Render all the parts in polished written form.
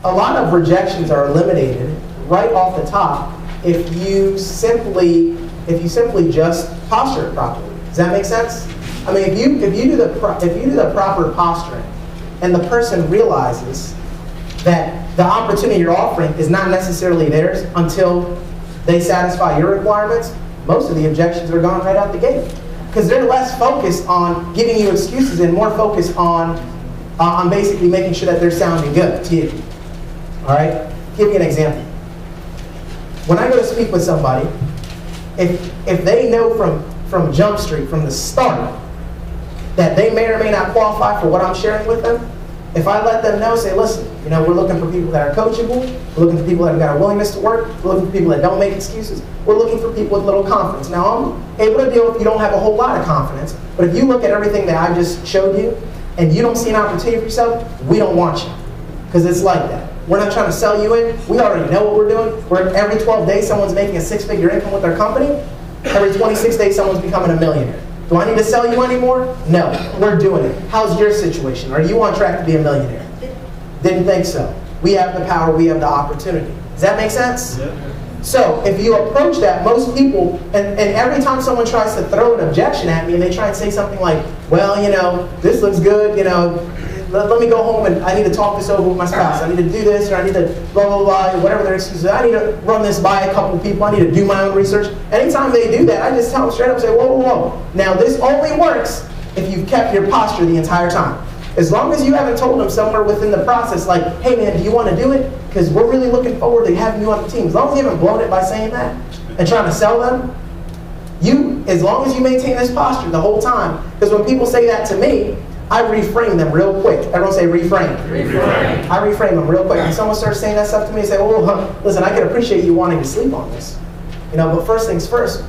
a lot of rejections are eliminated right off the top if you simply just posture it properly. Does that make sense? I mean, if you do the proper posturing, and the person realizes that the opportunity you're offering is not necessarily theirs until they satisfy your requirements, most of the objections are gone right out the gate. Because they're less focused on giving you excuses and more focused on basically making sure that they're sounding good to you. All right? Give you an example. When I go to speak with somebody, if they know from Jump Street, from the start, that they may or may not qualify for what I'm sharing with them, if I let them know, say, listen, we're looking for people that are coachable, we're looking for people that have got a willingness to work, we're looking for people that don't make excuses, we're looking for people with little confidence. Now, I'm able to deal if you don't have a whole lot of confidence, but if you look at everything that I just showed you, and you don't see an opportunity for yourself, we don't want you. Because it's like that. We're not trying to sell you in. We already know what we're doing. Every 12 days, someone's making a 6-figure income with their company. Every 26 days, someone's becoming a millionaire. Do I need to sell you anymore? No, we're doing it. How's your situation? Are you on track to be a millionaire? Didn't think so. We have the power, we have the opportunity. Does that make sense? Yeah. So if you approach that, most people, and every time someone tries to throw an objection at me and they try and say something like, well, this looks good, let me go home and I need to talk this over with my spouse. I need to do this, or I need to blah, blah, blah, whatever their excuses are. I need to run this by a couple of people. I need to do my own research. Anytime they do that, I just tell them straight up, say, whoa, whoa, whoa. Now, this only works if you've kept your posture the entire time. As long as you haven't told them somewhere within the process, like, hey, man, do you want to do it? Because we're really looking forward to having you on the team. As long as you haven't blown it by saying that and trying to sell them, as long as you maintain this posture the whole time, because when people say that to me, I reframe them real quick. Everyone say reframe. Reframe. I reframe them real quick. When someone starts saying that stuff to me, I say, oh, listen, I can appreciate you wanting to sleep on this. But first things first,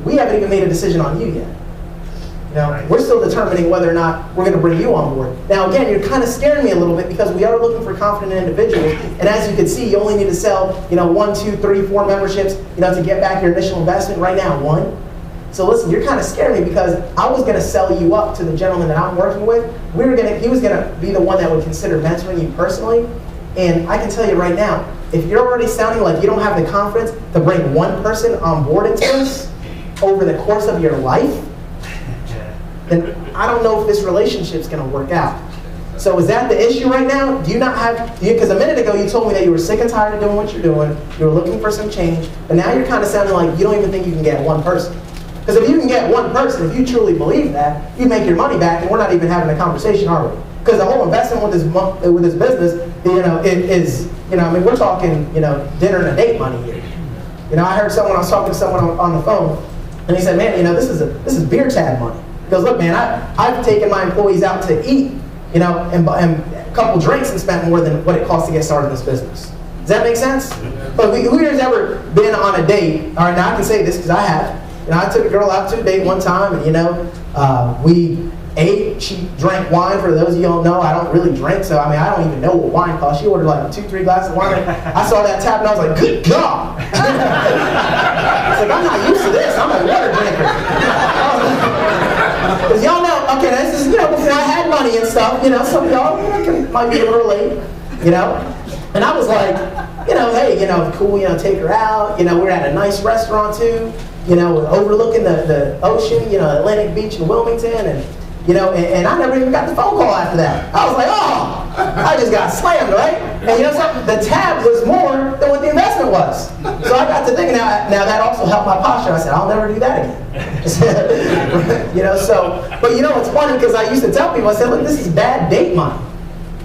we haven't even made a decision on you yet. We're still determining whether or not we're going to bring you on board. Now, again, you're kind of scaring me a little bit because we are looking for confident individuals. And as you can see, you only need to sell, 1, 2, 3, 4 memberships, to get back your initial investment. Right now, 1. So listen, you're kind of scaring me because I was going to sell you up to the gentleman that I'm working with. He was going to be the one that would consider mentoring you personally. And I can tell you right now, if you're already sounding like you don't have the confidence to bring one person on board into this over the course of your life, then I don't know if this relationship's going to work out. So is that the issue right now? Do you not have, because a minute ago you told me that you were sick and tired of doing what you're doing, you were looking for some change, but now you're kind of sounding like you don't even think you can get one person. Because if you can get one person, if you truly believe that, you make your money back, and we're not even having a conversation, are we? Because the whole investment with this business, we're talking, dinner and a date money here. I was talking to someone on the phone, and he said, man, this is beer tab money. He goes, look, man, I've taken my employees out to eat, and a couple drinks and spent more than what it costs to get started in this business. Does that make sense? But who here's ever been on a date? All right, now I can say this because I have. I took a girl out to a date one time, and we ate. She drank wine. For those of you who don't know, I don't really drink, so I don't even know what wine costs. She ordered like 2-3 glasses of wine. I saw that tab, and I was like, good God! I was like, I'm not used to this. I'm a water drinker. Because y'all know, okay, this is before I had money and stuff. Some of y'all might be able to relate. And I was like, hey, cool. Take her out. We're at a nice restaurant too. Overlooking the ocean, Atlantic Beach in Wilmington, and I never even got the phone call after that. I was like, oh, I just got slammed, right? And something? The tab was more than what the investment was. So I got to thinking, now that also helped my posture. I said, I'll never do that again. But it's funny because I used to tell people, I said, look, this is bad date money,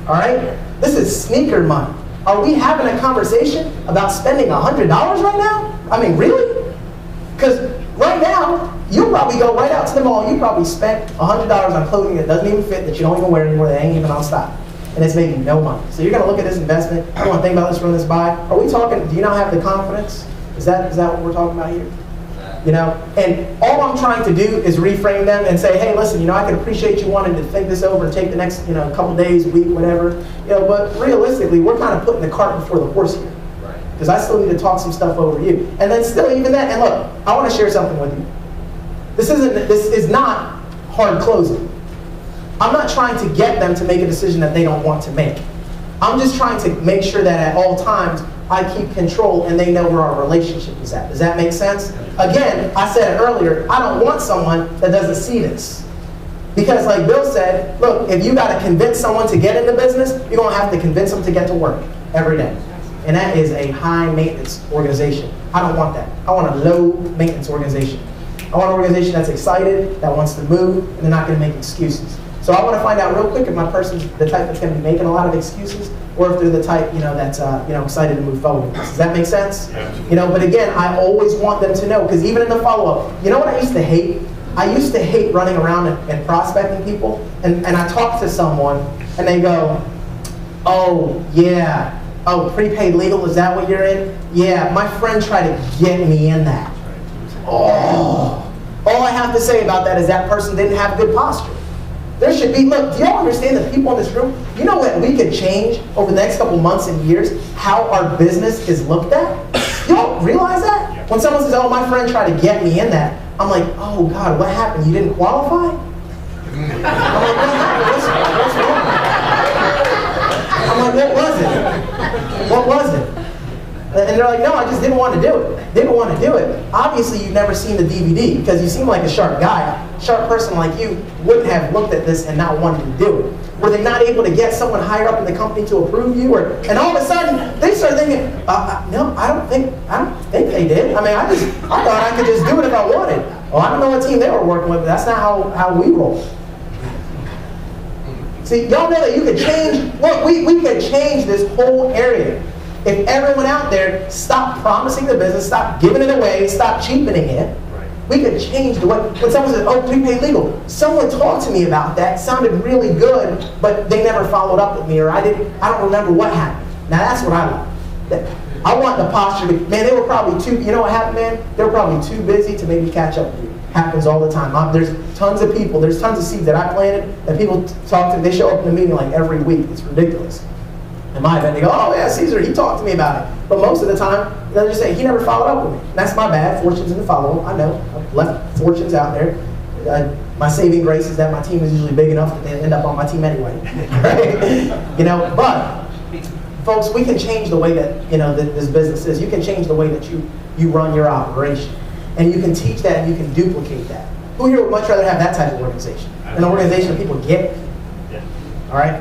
all right? This is sneaker money. Are we having a conversation about spending $100 right now? Really? Because right now, you'll probably go right out to the mall. You probably spent $100 on clothing that doesn't even fit, that you don't even wear anymore, that ain't even on stock. And it's making no money. So you're going to look at this investment. You want to think about this, run this by. Are we talking, do you not have the confidence? Is that what we're talking about here? And all I'm trying to do is reframe them and say, hey, listen, I can appreciate you wanting to think this over and take the next, couple days, week, whatever. But realistically, we're kind of putting the cart before the horse here. Because I still need to talk some stuff over you. And then still even that, and look, I want to share something with you. This is not hard closing. I'm not trying to get them to make a decision that they don't want to make. I'm just trying to make sure that at all times I keep control and they know where our relationship is at. Does that make sense? Again, I said it earlier, I don't want someone that doesn't see this. Because like Bill said, look, if you got to convince someone to get into business, you're going to have to convince them to get to work every day. And that is a high maintenance organization. I don't want that. I want a low maintenance organization. I want an organization that's excited, that wants to move, and they're not going to make excuses. So I want to find out real quick if my person's the type that's going to be making a lot of excuses, or if they're the type, that's excited to move forward. Does that make sense? But again, I always want them to know, because even in the follow-up, you know what I used to hate? I used to hate running around and prospecting people, and I talk to someone, and they go, oh, yeah, oh, prepaid legal, is that what you're in? Yeah, my friend tried to get me in that. Oh, all I have to say about that is that person didn't have good posture. There should be, look, do y'all understand that people in this room, you know what we could change over the next couple months and years, how our business is looked at? Y'all realize that? When someone says, oh, my friend tried to get me in that, I'm like, oh God, what happened? You didn't qualify? I'm like, what happened? What's wrong? I'm like, what was it? What was it? And they're like, no, I just didn't want to do it. Didn't want to do it. Obviously, you've never seen the DVD because you seem like a sharp guy. A sharp person like you wouldn't have looked at this and not wanted to do it. Were they not able to get someone higher up in the company to approve you? And all of a sudden, they start thinking, no, I don't think they did. I mean, I thought I could just do it if I wanted. Well, I don't know what team they were working with, but that's not how we roll. See, y'all know that you could change, look, we could change this whole area. If everyone out there stopped promising the business, stopped giving it away, stopped cheapening it, we could change the way. When someone says, oh, prepaid legal, someone talked to me about that, sounded really good, but they never followed up with me, or I don't remember what happened. Now that's what I want. I want the posture to, man, they were probably you know what happened, man? They were probably too busy to maybe catch up with you. Happens all the time. There's tons of people, there's tons of seeds that I planted that people talk to, they show up in the meeting like every week. It's ridiculous. In my event, they go, oh yeah, Cesar, he talked to me about it. But most of the time, they'll just say, he never followed up with me. That's my bad. Fortune's in the follow-up. I know. I've left fortunes out there. My saving grace is that my team is usually big enough that they end up on my team anyway. Right? But folks, we can change the way that this business is. You can change the way that you run your operation. And you can teach that and you can duplicate that. Who here would much rather have that type of organization? An organization that people get? Yeah. All right?